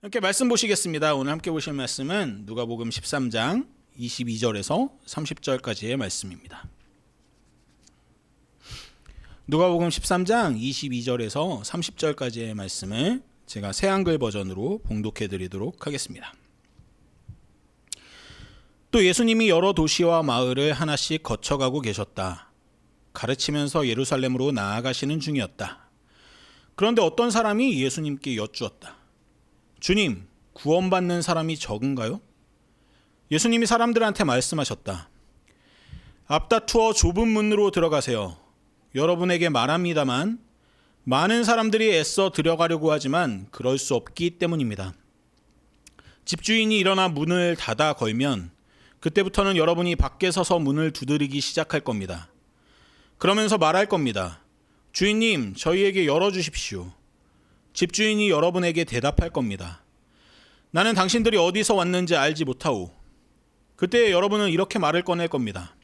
이렇게 말씀 보시겠습니다. 오늘 함께 보실 말씀은 누가복음 13장 22절에서 30절까지의 말씀입니다. 누가복음 13장 22절에서 30절까지의 말씀을 제가 새한글 버전으로 봉독해 드리도록 하겠습니다. 또 예수님이 여러 도시와 마을을 하나씩 거쳐가고 계셨다. 가르치면서 예루살렘으로 나아가시는 중이었다. 그런데 어떤 사람이 예수님께 여쭈었다. 주님, 구원받는 사람이 적은가요? 예수님이 사람들한테 말씀하셨다. 앞다투어 좁은 문으로 들어가세요. 여러분에게 말합니다만 많은 사람들이 애써 들어가려고 하지만 그럴 수 없기 때문입니다. 집주인이 일어나 문을 닫아 걸면 그때부터는 여러분이 밖에 서서 문을 두드리기 시작할 겁니다. 그러면서 말할 겁니다. 주인님, 저희에게 열어주십시오. 집주인이 여러분에게 대답할 겁니다. 나는 당신들이 어디서 왔는지 알지 못하오. 그때 여러분은 이렇게 말을 꺼낼 겁니다.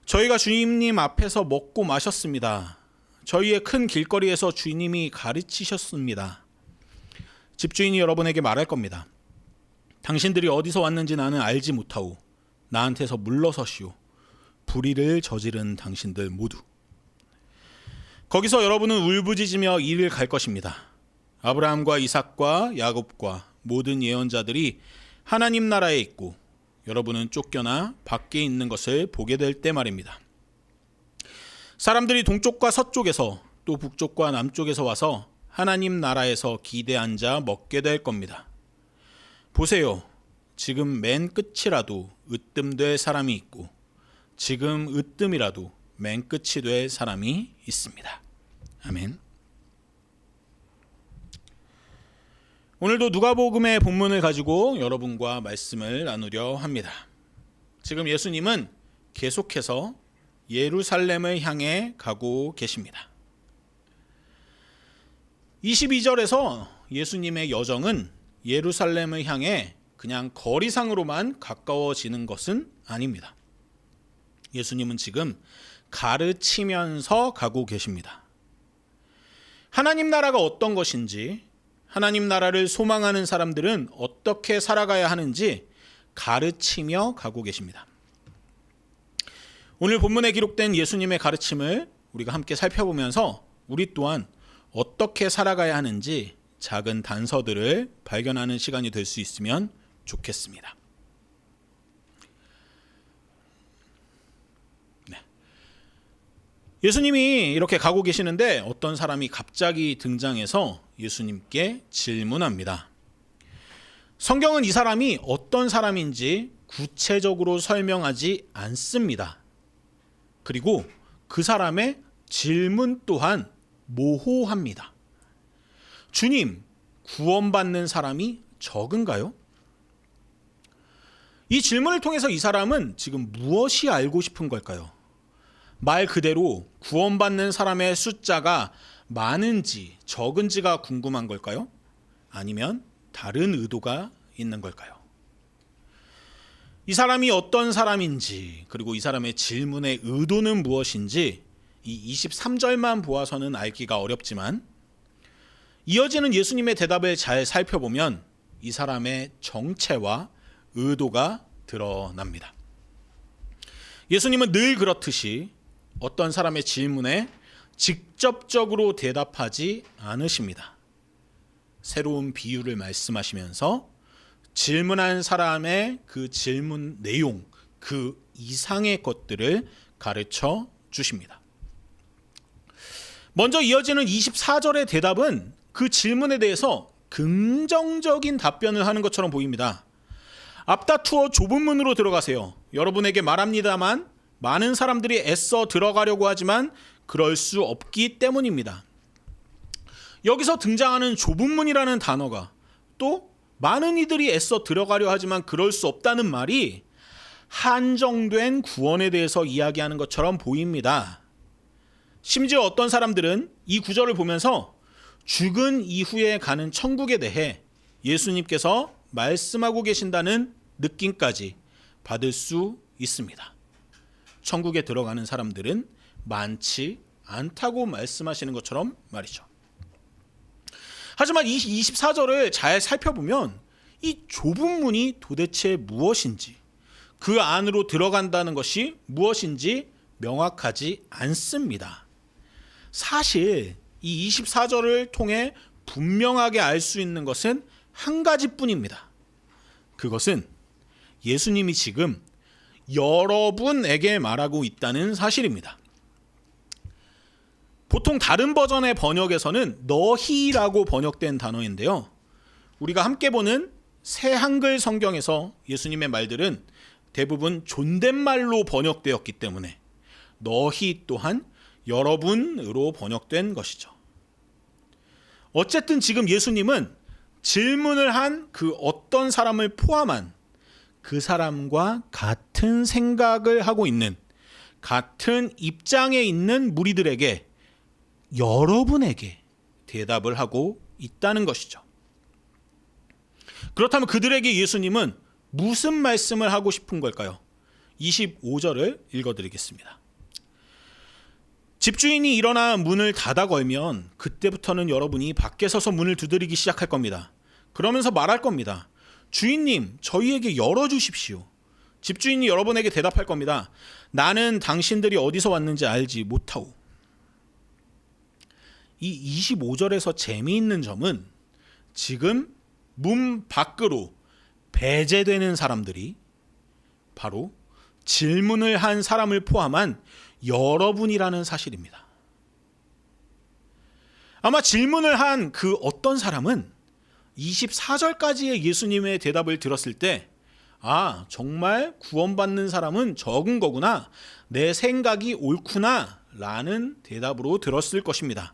저희가 주인님 앞에서 먹고 마셨습니다. 저희의 큰 길거리에서 주인님이 가르치셨습니다. 집주인이 여러분에게 말할 겁니다. 당신들이 어디서 왔는지 나는 알지 못하오. 나한테서 물러서시오. 불의를 저지른 당신들 모두. 거기서 여러분은 울부짖으며 이를 갈 것입니다. 아브라함과 이삭과 야곱과 모든 예언자들이 하나님 나라에 있고 여러분은 쫓겨나 밖에 있는 것을 보게 될 때 말입니다. 사람들이 동쪽과 서쪽에서 또 북쪽과 남쪽에서 와서 하나님 나라에서 기대 앉아 먹게 될 겁니다. 보세요. 지금 맨 끝이라도 으뜸될 사람이 있고 지금 으뜸이라도 맨 끝이 될 사람이 있습니다. 아멘. 오늘도 누가복음의 본문을 가지고 여러분과 말씀을 나누려 합니다. 지금 예수님은 계속해서 예루살렘을 향해 가고 계십니다. 22절에서 예수님의 여정은 예루살렘을 향해 그냥 거리상으로만 가까워지는 것은 아닙니다. 예수님은 지금 가르치면서 가고 계십니다. 하나님 나라가 어떤 것인지, 하나님 나라를 소망하는 사람들은 어떻게 살아가야 하는지 가르치며 가고 계십니다. 오늘 본문에 기록된 예수님의 가르침을 우리가 함께 살펴보면서 우리 또한 어떻게 살아가야 하는지 작은 단서들을 발견하는 시간이 될 수 있으면 좋겠습니다. 예수님이 이렇게 가고 계시는데 어떤 사람이 갑자기 등장해서 예수님께 질문합니다. 성경은 이 사람이 어떤 사람인지 구체적으로 설명하지 않습니다. 그리고 그 사람의 질문 또한 모호합니다. 주님, 구원받는 사람이 적은가요? 이 질문을 통해서 이 사람은 지금 무엇이 알고 싶은 걸까요? 말 그대로 구원받는 사람의 숫자가 많은지 적은지가 궁금한 걸까요? 아니면 다른 의도가 있는 걸까요? 이 사람이 어떤 사람인지 그리고 이 사람의 질문의 의도는 무엇인지 이 23절만 보아서는 알기가 어렵지만 이어지는 예수님의 대답을 잘 살펴보면 이 사람의 정체와 의도가 드러납니다. 예수님은 늘 그렇듯이 어떤 사람의 질문에 직접적으로 대답하지 않으십니다. 새로운 비유를 말씀하시면서 질문한 사람의 그 질문 내용, 그 이상의 것들을 가르쳐 주십니다. 먼저 이어지는 24절의 대답은 그 질문에 대해서 긍정적인 답변을 하는 것처럼 보입니다. 앞다투어 좁은 문으로 들어가세요. 여러분에게 말합니다만 많은 사람들이 애써 들어가려고 하지만 그럴 수 없기 때문입니다. 여기서 등장하는 좁은 문이라는 단어가 또 많은 이들이 애써 들어가려 하지만 그럴 수 없다는 말이 한정된 구원에 대해서 이야기하는 것처럼 보입니다. 심지어 어떤 사람들은 이 구절을 보면서 죽은 이후에 가는 천국에 대해 예수님께서 말씀하고 계신다는 느낌까지 받을 수 있습니다. 천국에 들어가는 사람들은 많지 않다고 말씀하시는 것처럼 말이죠. 하지만 이 24절을 잘 살펴보면 이 좁은 문이 도대체 무엇인지, 그 안으로 들어간다는 것이 무엇인지 명확하지 않습니다. 사실 이 24절을 통해 분명하게 알 수 있는 것은 한 가지뿐입니다. 그것은 예수님이 지금 여러분에게 말하고 있다는 사실입니다. 보통 다른 버전의 번역에서는 너희라고 번역된 단어인데요. 우리가 함께 보는 새 한글 성경에서 예수님의 말들은 대부분 존댓말로 번역되었기 때문에 너희 또한 여러분으로 번역된 것이죠. 어쨌든 지금 예수님은 질문을 한 그 어떤 사람을 포함한 그 사람과 같은 생각을 하고 있는, 같은 입장에 있는 무리들에게, 여러분에게 대답을 하고 있다는 것이죠. 그렇다면 그들에게 예수님은 무슨 말씀을 하고 싶은 걸까요? 25절을 읽어드리겠습니다. 집주인이 일어나 문을 닫아 걸면 그때부터는 여러분이 밖에 서서 문을 두드리기 시작할 겁니다. 그러면서 말할 겁니다. 주인님, 저희에게 열어주십시오. 집주인이 여러분에게 대답할 겁니다. 나는 당신들이 어디서 왔는지 알지 못하오. 이 25절에서 재미있는 점은 지금 문 밖으로 배제되는 사람들이 바로 질문을 한 사람을 포함한 여러분이라는 사실입니다. 아마 질문을 한 그 어떤 사람은 24절까지의 예수님의 대답을 들었을 때, 아, 정말 구원받는 사람은 적은 거구나, 내 생각이 옳구나 라는 대답으로 들었을 것입니다.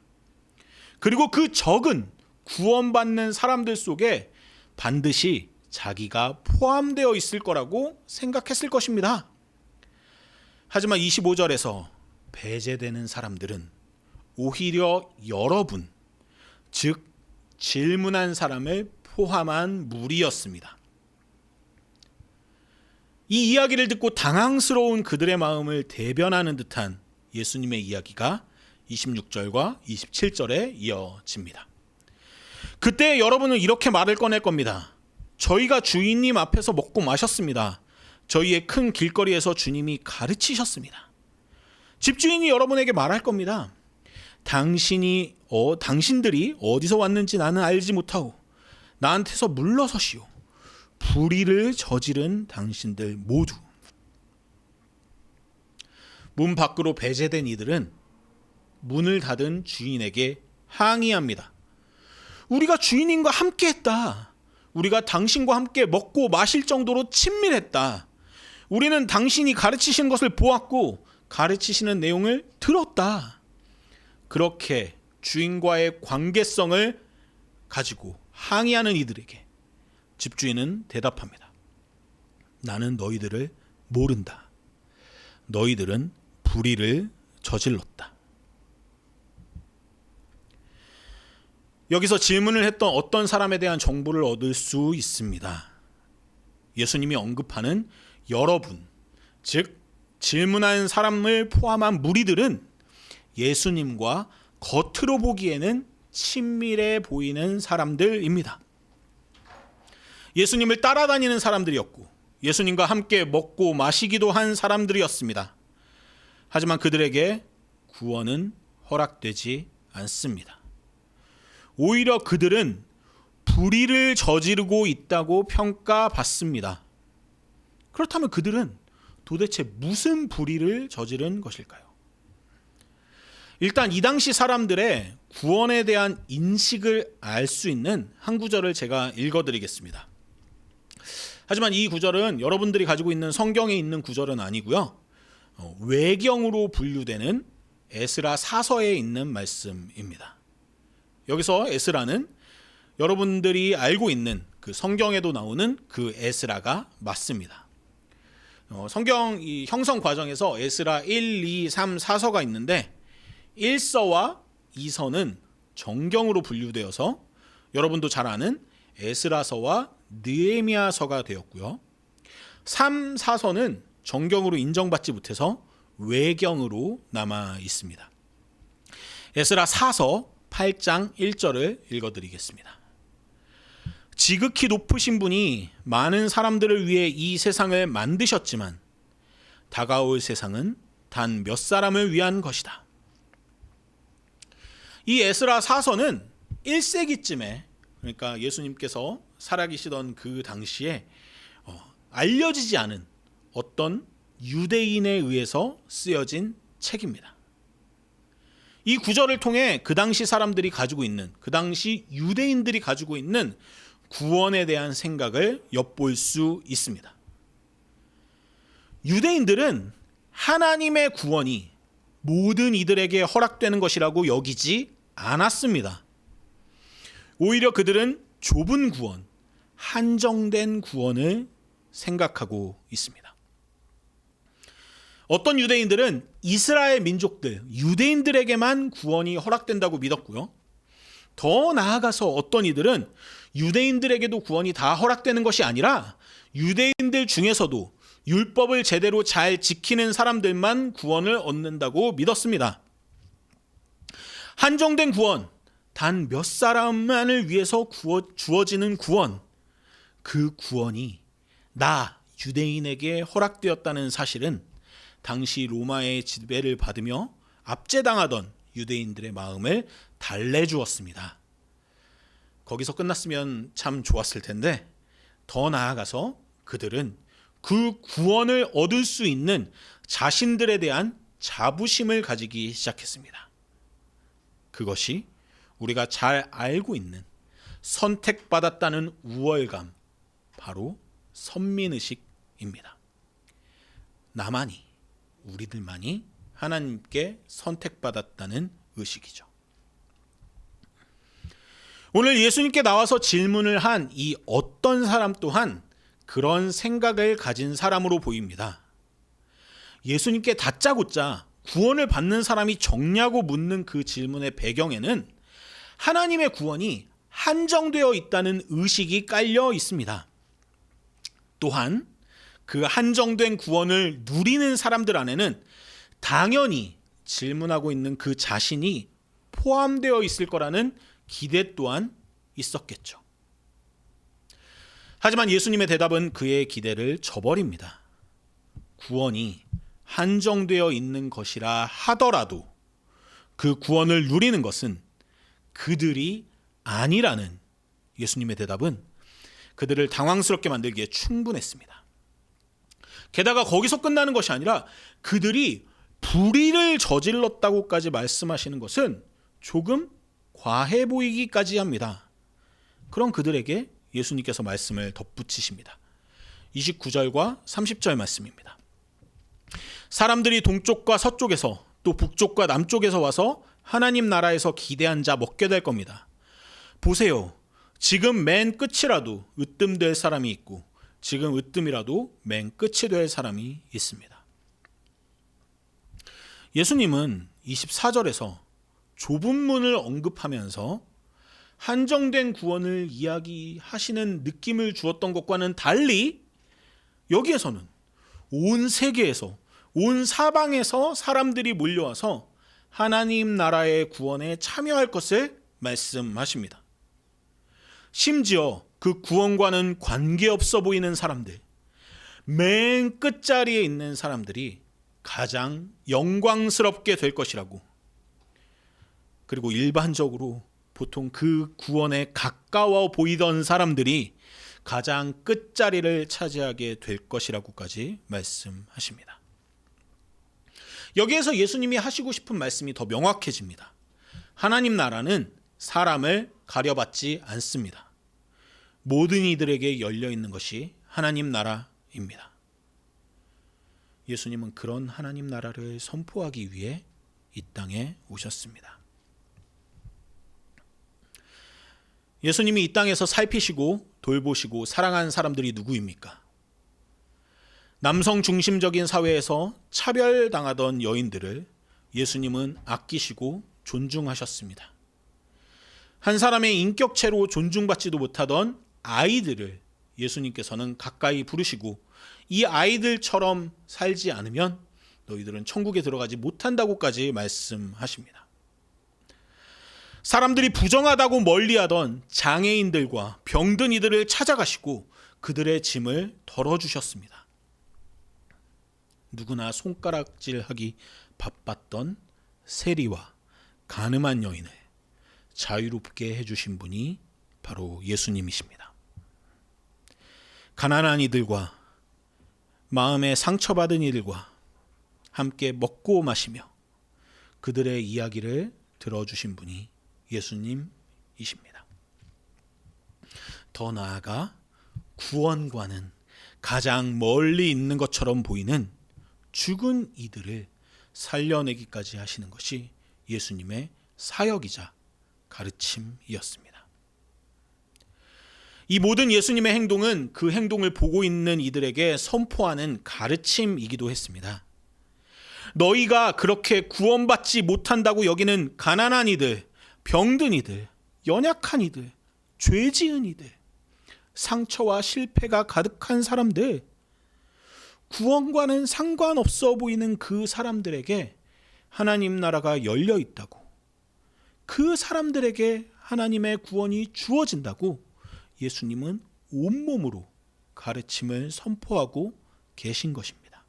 그리고 그 적은 구원받는 사람들 속에 반드시 자기가 포함되어 있을 거라고 생각했을 것입니다. 하지만 25절에서 배제되는 사람들은 오히려 여러분, 즉 질문한 사람을 포함한 무리였습니다. 이 이야기를 듣고 당황스러운 그들의 마음을 대변하는 듯한 예수님의 이야기가 26절과 27절에 이어집니다. 그때 여러분은 이렇게 말을 꺼낼 겁니다. 저희가 주인님 앞에서 먹고 마셨습니다. 저희의 큰 길거리에서 주님이 가르치셨습니다. 집주인이 여러분에게 말할 겁니다. 당신들이 어디서 왔는지 나는 알지 못하고 나한테서 물러서시오. 불의를 저지른 당신들 모두. 문 밖으로 배제된 이들은 문을 닫은 주인에게 항의합니다. 우리가 주인님과 함께 했다. 우리가 당신과 함께 먹고 마실 정도로 친밀했다. 우리는 당신이 가르치시는 것을 보았고 가르치시는 내용을 들었다. 그렇게 주인과의 관계성을 가지고 항의하는 이들에게 집주인은 대답합니다. 나는 너희들을 모른다. 너희들은 불의를 저질렀다. 여기서 질문을 했던 어떤 사람에 대한 정보를 얻을 수 있습니다. 예수님이 언급하는 여러분, 즉 질문한 사람을 포함한 무리들은 예수님과 겉으로 보기에는 친밀해 보이는 사람들입니다. 예수님을 따라다니는 사람들이었고 예수님과 함께 먹고 마시기도 한 사람들이었습니다. 하지만 그들에게 구원은 허락되지 않습니다. 오히려 그들은 불의를 저지르고 있다고 평가받습니다. 그렇다면 그들은 도대체 무슨 불의를 저지른 것일까요? 일단 이 당시 사람들의 구원에 대한 인식을 알 수 있는 한 구절을 제가 읽어드리겠습니다. 하지만 이 구절은 여러분들이 가지고 있는 성경에 있는 구절은 아니고요. 외경으로 분류되는 에스라 사서에 있는 말씀입니다. 여기서 에스라는 여러분들이 알고 있는 그 성경에도 나오는 그 에스라가 맞습니다. 성경 이 형성 과정에서 에스라 1, 2, 3, 4서가 있는데 1서와 2서는 정경으로 분류되어서 여러분도 잘 아는 에스라서와 느헤미야서가 되었고요. 3, 4서는 정경으로 인정받지 못해서 외경으로 남아 있습니다. 에스라 4서, 8장 1절을 읽어드리겠습니다. 지극히 높으신 분이 많은 사람들을 위해 이 세상을 만드셨지만 다가올 세상은 단 몇 사람을 위한 것이다. 이 에스라 사서는 1세기쯤에, 그러니까 예수님께서 살아계시던 그 당시에 알려지지 않은 어떤 유대인에 의해서 쓰여진 책입니다. 이 구절을 통해 그 당시 사람들이 가지고 있는, 그 당시 유대인들이 가지고 있는 구원에 대한 생각을 엿볼 수 있습니다. 유대인들은 하나님의 구원이 모든 이들에게 허락되는 것이라고 여기지 않았습니다. 오히려 그들은 좁은 구원, 한정된 구원을 생각하고 있습니다. 어떤 유대인들은 이스라엘 민족들, 유대인들에게만 구원이 허락된다고 믿었고요. 더 나아가서 어떤 이들은 유대인들에게도 구원이 다 허락되는 것이 아니라 유대인들 중에서도 율법을 제대로 잘 지키는 사람들만 구원을 얻는다고 믿었습니다. 한정된 구원, 단 몇 사람만을 위해서 주어지는 구원, 그 구원이 나 유대인에게 허락되었다는 사실은 당시 로마의 지배를 받으며 압제당하던 유대인들의 마음을 달래주었습니다. 거기서 끝났으면 참 좋았을 텐데 더 나아가서 그들은 그 구원을 얻을 수 있는 자신들에 대한 자부심을 가지기 시작했습니다. 그것이 우리가 잘 알고 있는 선택받았다는 우월감, 바로 선민의식입니다. 나만이, 우리들만이 하나님께 선택받았다는 의식이죠. 오늘 예수님께 나와서 질문을 한 이 어떤 사람 또한 그런 생각을 가진 사람으로 보입니다. 예수님께 다짜고짜 구원을 받는 사람이 적냐고 묻는 그 질문의 배경에는 하나님의 구원이 한정되어 있다는 의식이 깔려 있습니다. 또한 그 한정된 구원을 누리는 사람들 안에는 당연히 질문하고 있는 그 자신이 포함되어 있을 거라는 기대 또한 있었겠죠. 하지만 예수님의 대답은 그의 기대를 저버립니다. 구원이 한정되어 있는 것이라 하더라도 그 구원을 누리는 것은 그들이 아니라는 예수님의 대답은 그들을 당황스럽게 만들기에 충분했습니다. 게다가 거기서 끝나는 것이 아니라 그들이 불의를 저질렀다고까지 말씀하시는 것은 조금 과해 보이기까지 합니다. 그런 그들에게 예수님께서 말씀을 덧붙이십니다. 29절과 30절 말씀입니다. 사람들이 동쪽과 서쪽에서 또 북쪽과 남쪽에서 와서 하나님 나라에서 기대한 자 먹게 될 겁니다. 보세요. 지금 맨 끝이라도 으뜸될 사람이 있고 지금 으뜸이라도 맨 끝이 될 사람이 있습니다. 예수님은 24절에서 좁은 문을 언급하면서 한정된 구원을 이야기하시는 느낌을 주었던 것과는 달리 여기에서는 온 세계에서, 온 사방에서 사람들이 몰려와서 하나님 나라의 구원에 참여할 것을 말씀하십니다. 심지어 그 구원과는 관계없어 보이는 사람들, 맨 끝자리에 있는 사람들이 가장 영광스럽게 될 것이라고, 그리고 일반적으로 보통 그 구원에 가까워 보이던 사람들이 가장 끝자리를 차지하게 될 것이라고까지 말씀하십니다. 여기에서 예수님이 하시고 싶은 말씀이 더 명확해집니다. 하나님 나라는 사람을 가려받지 않습니다. 모든 이들에게 열려있는 것이 하나님 나라입니다. 예수님은 그런 하나님 나라를 선포하기 위해 이 땅에 오셨습니다. 예수님이 이 땅에서 살피시고 돌보시고 사랑한 사람들이 누구입니까? 남성 중심적인 사회에서 차별당하던 여인들을 예수님은 아끼시고 존중하셨습니다. 한 사람의 인격체로 존중받지도 못하던 아이들을 예수님께서는 가까이 부르시고 이 아이들처럼 살지 않으면 너희들은 천국에 들어가지 못한다고까지 말씀하십니다. 사람들이 부정하다고 멀리하던 장애인들과 병든 이들을 찾아가시고 그들의 짐을 덜어주셨습니다. 누구나 손가락질하기 바빴던 세리와 가늠한 여인을 자유롭게 해주신 분이 바로 예수님이십니다. 가난한 이들과 마음에 상처받은 이들과 함께 먹고 마시며 그들의 이야기를 들어주신 분이 예수님이십니다. 더 나아가 구원과는 가장 멀리 있는 것처럼 보이는 죽은 이들을 살려내기까지 하시는 것이 예수님의 사역이자 가르침이었습니다. 이 모든 예수님의 행동은 그 행동을 보고 있는 이들에게 선포하는 가르침이기도 했습니다. 너희가 그렇게 구원받지 못한다고 여기는 가난한 이들, 병든 이들, 연약한 이들, 죄 지은 이들, 상처와 실패가 가득한 사람들, 구원과는 상관없어 보이는 그 사람들에게 하나님 나라가 열려 있다고, 그 사람들에게 하나님의 구원이 주어진다고 예수님은 온몸으로 가르침을 선포하고 계신 것입니다.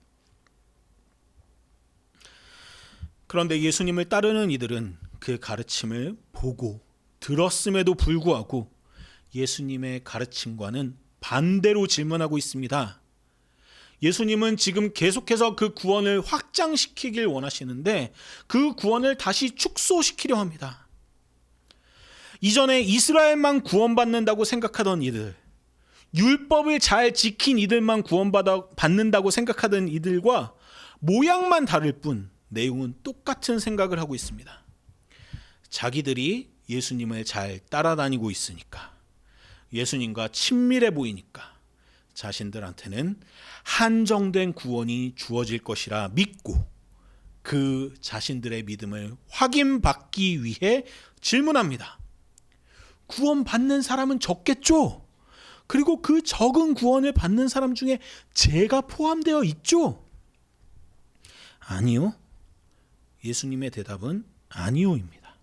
그런데 예수님을 따르는 이들은 그 가르침을 보고 들었음에도 불구하고 예수님의 가르침과는 반대로 질문하고 있습니다. 예수님은 지금 계속해서 그 구원을 확장시키길 원하시는데 그 구원을 다시 축소시키려 합니다. 이전에 이스라엘만 구원받는다고 생각하던 이들, 율법을 잘 지킨 이들만 구원받는다고 생각하던 이들과 모양만 다를 뿐 내용은 똑같은 생각을 하고 있습니다. 자기들이 예수님을 잘 따라다니고 있으니까, 예수님과 친밀해 보이니까 자신들한테는 한정된 구원이 주어질 것이라 믿고 그 자신들의 믿음을 확인받기 위해 질문합니다. 구원받는 사람은 적겠죠? 그리고 그 적은 구원을 받는 사람 중에 제가 포함되어 있죠? 아니요. 예수님의 대답은 아니요입니다.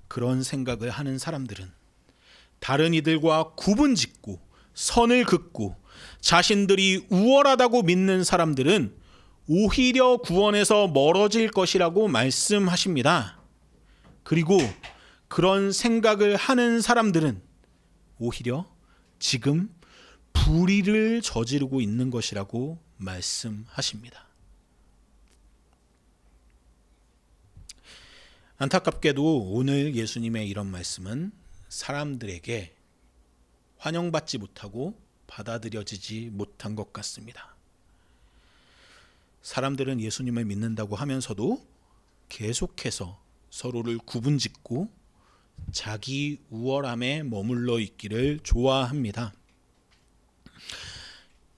그런 생각을 하는 사람들은 다른 이들과 구분짓고 선을 긋고 자신들이 우월하다고 믿는 사람들은 오히려 구원에서 멀어질 것이라고 말씀하십니다. 그리고 그런 생각을 하는 사람들은 오히려 지금 불의를 저지르고 있는 것이라고 말씀하십니다. 안타깝게도 오늘 예수님의 이런 말씀은 사람들에게 환영받지 못하고 받아들여지지 못한 것 같습니다. 사람들은 예수님을 믿는다고 하면서도 계속해서 서로를 구분짓고 자기 우월함에 머물러 있기를 좋아합니다.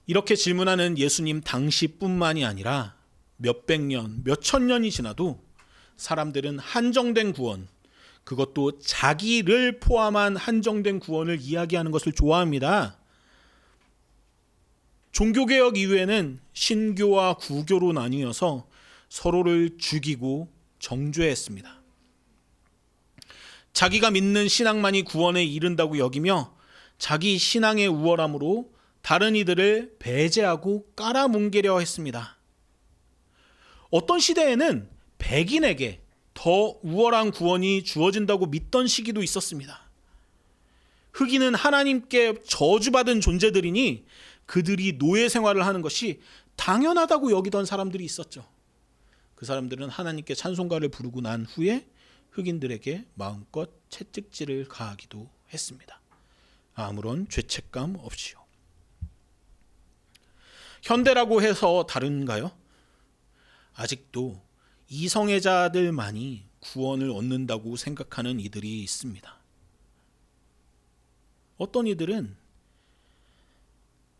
이렇게 질문하는 예수님 당시뿐만이 아니라 몇백 년, 몇천 년이 지나도 사람들은 한정된 구원, 그것도 자기를 포함한 한정된 구원을 이야기하는 것을 좋아합니다. 종교개혁 이후에는 신교와 구교로 나뉘어서 서로를 죽이고 정죄했습니다. 자기가 믿는 신앙만이 구원에 이른다고 여기며 자기 신앙의 우월함으로 다른 이들을 배제하고 깔아뭉개려 했습니다. 어떤 시대에는 백인에게 더 우월한 구원이 주어진다고 믿던 시기도 있었습니다. 흑인은 하나님께 저주받은 존재들이니 그들이 노예 생활을 하는 것이 당연하다고 여기던 사람들이 있었죠. 그 사람들은 하나님께 찬송가를 부르고 난 후에 흑인들에게 마음껏 채찍질을 가하기도 했습니다. 아무런 죄책감 없이요. 현대라고 해서 다른가요? 아직도 이성애자들만이 구원을 얻는다고 생각하는 이들이 있습니다. 어떤 이들은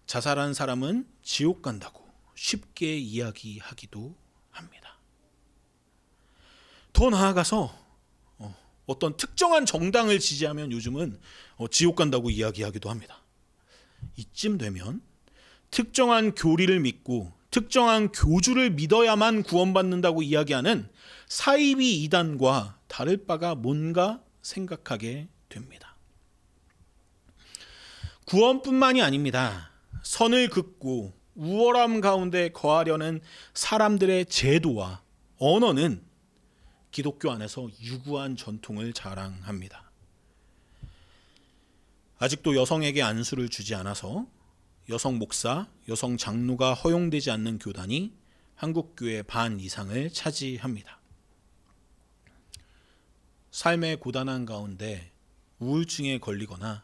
자살한 사람은 지옥 간다고 쉽게 이야기하기도 합니다. 더 나아가서 어떤 특정한 정당을 지지하면 요즘은 지옥 간다고 이야기하기도 합니다. 이쯤 되면 특정한 교리를 믿고 특정한 교주를 믿어야만 구원받는다고 이야기하는 사이비 이단과 다를 바가 뭔가 생각하게 됩니다. 구원뿐만이 아닙니다. 선을 긋고 우월함 가운데 거하려는 사람들의 제도와 언어는 기독교 안에서 유구한 전통을 자랑합니다. 아직도 여성에게 안수를 주지 않아서 여성 목사, 여성 장로가 허용되지 않는 교단이 한국교회 반 이상을 차지합니다. 삶의 고단한 가운데 우울증에 걸리거나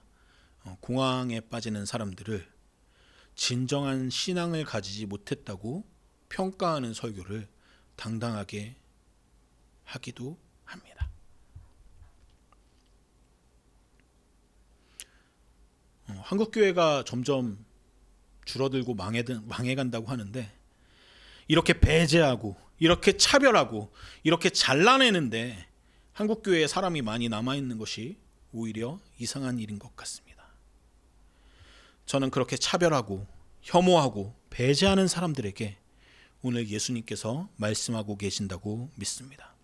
공황에 빠지는 사람들을 진정한 신앙을 가지지 못했다고 평가하는 설교를 당당하게 하기도 합니다. 한국교회가 점점 줄어들고 망해간다고 하는데, 이렇게 배제하고 이렇게 차별하고 이렇게 잘라내는데 한국교회에 사람이 많이 남아있는 것이 오히려 이상한 일인 것 같습니다. 저는 그렇게 차별하고 혐오하고 배제하는 사람들에게 오늘 예수님께서 말씀하고 계신다고 믿습니다.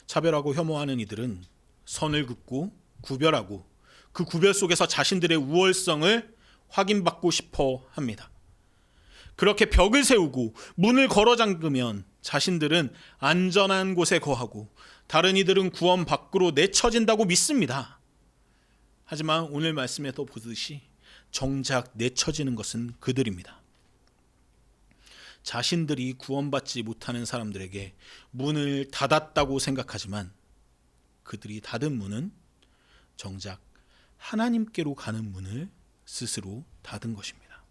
차별하고 혐오하는 이들은 선을 긋고 구별하고 그 구별 속에서 자신들의 우월성을 확인받고 싶어 합니다. 그렇게 벽을 세우고 문을 걸어 잠그면 자신들은 안전한 곳에 거하고 다른 이들은 구원 밖으로 내쳐진다고 믿습니다. 하지만 오늘 말씀에도 보듯이 정작 내쳐지는 것은 그들입니다. 자신들이 구원받지 못하는 사람들에게 문을 닫았다고 생각하지만 그들이 닫은 문은 정작 하나님께로 가는 문을 스스로 닫은 것입니다.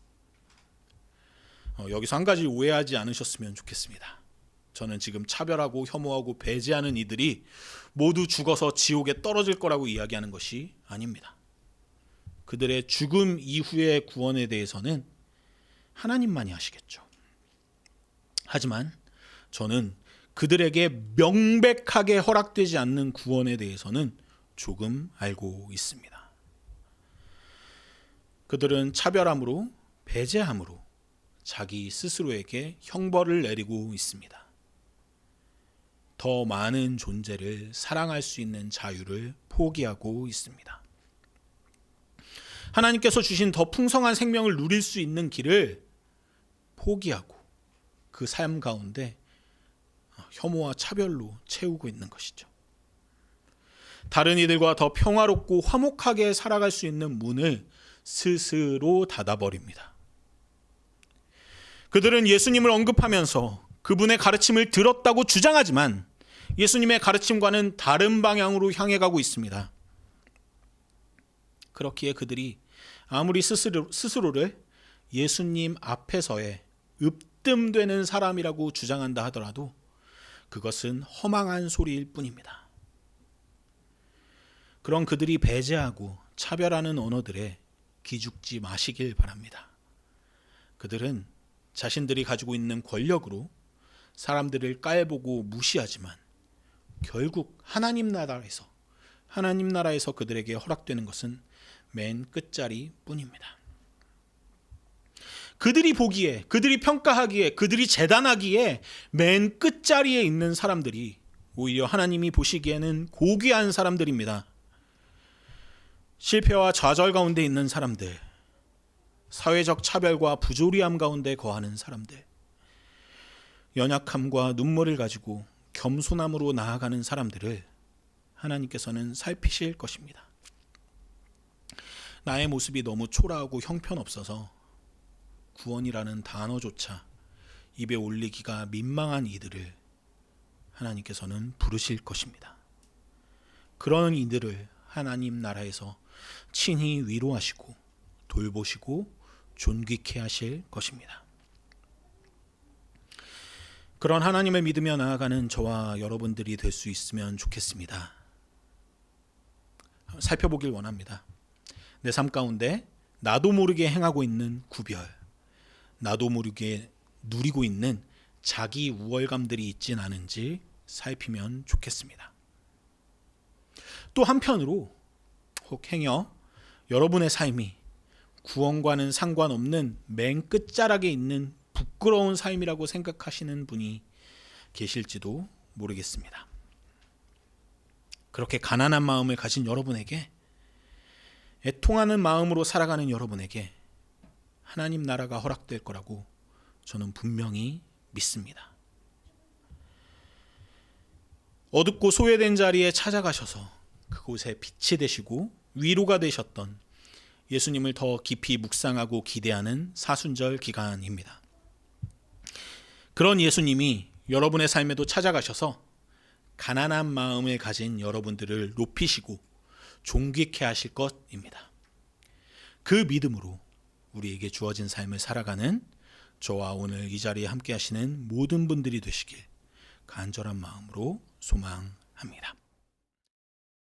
여기서 한 가지 오해하지 않으셨으면 좋겠습니다. 저는 지금 차별하고 혐오하고 배제하는 이들이 모두 죽어서 지옥에 떨어질 거라고 이야기하는 것이 아닙니다. 그들의 죽음 이후의 구원에 대해서는 하나님만이 하시겠죠. 하지만 저는 그들에게 명백하게 허락되지 않는 구원에 대해서는 조금 알고 있습니다. 그들은 차별함으로 배제함으로 자기 스스로에게 형벌을 내리고 있습니다. 더 많은 존재를 사랑할 수 있는 자유를 포기하고 있습니다. 하나님께서 주신 더 풍성한 생명을 누릴 수 있는 길을 포기하고 그 삶 가운데 혐오와 차별로 채우고 있는 것이죠. 다른 이들과 더 평화롭고 화목하게 살아갈 수 있는 문을 스스로 닫아버립니다. 그들은 예수님을 언급하면서 그분의 가르침을 들었다고 주장하지만 예수님의 가르침과는 다른 방향으로 향해 가고 있습니다. 그렇기에 그들이 아무리 스스로를 예수님 앞에서의 으뜸되는 사람이라고 주장한다 하더라도 그것은 허망한 소리일 뿐입니다. 그런 그들이 배제하고 차별하는 언어들에 기죽지 마시길 바랍니다. 그들은 자신들이 가지고 있는 권력으로 사람들을 깔보고 무시하지만 결국 하나님 나라에서 그들에게 허락되는 것은 맨 끝자리 뿐입니다. 그들이 보기에, 그들이 평가하기에, 그들이 재단하기에 맨 끝자리에 있는 사람들이 오히려 하나님이 보시기에는 고귀한 사람들입니다. 실패와 좌절 가운데 있는 사람들, 사회적 차별과 부조리함 가운데 거하는 사람들, 연약함과 눈물을 가지고 겸손함으로 나아가는 사람들을 하나님께서는 살피실 것입니다. 나의 모습이 너무 초라하고 형편없어서 구원이라는 단어조차 입에 올리기가 민망한 이들을 하나님께서는 부르실 것입니다. 그런 이들을 하나님 나라에서 친히 위로하시고 돌보시고 존귀케 하실 것입니다. 그런 하나님을 믿으며 나아가는 저와 여러분들이 될 수 있으면 좋겠습니다. 살펴보길 원합니다. 내 삶 가운데 나도 모르게 행하고 있는 구별, 나도 모르게 누리고 있는 자기 우월감들이 있진 않은지 살피면 좋겠습니다. 또 한편으로 혹 행여 여러분의 삶이 구원과는 상관없는 맨 끝자락에 있는 부끄러운 삶이라고 생각하시는 분이 계실지도 모르겠습니다. 그렇게 가난한 마음을 가진 여러분에게, 애통하는 마음으로 살아가는 여러분에게 하나님 나라가 허락될 거라고 저는 분명히 믿습니다. 어둡고 소외된 자리에 찾아가셔서 그곳에 빛이 되시고 위로가 되셨던 예수님을 더 깊이 묵상하고 기대하는 사순절 기간입니다. 그런 예수님이 여러분의 삶에도 찾아가셔서 가난한 마음을 가진 여러분들을 높이시고 존귀케 하실 것입니다. 그 믿음으로 우리에게 주어진 삶을 살아가는 저와 오늘 이 자리에 함께 하시는 모든 분들이 되시길 간절한 마음으로 소망합니다.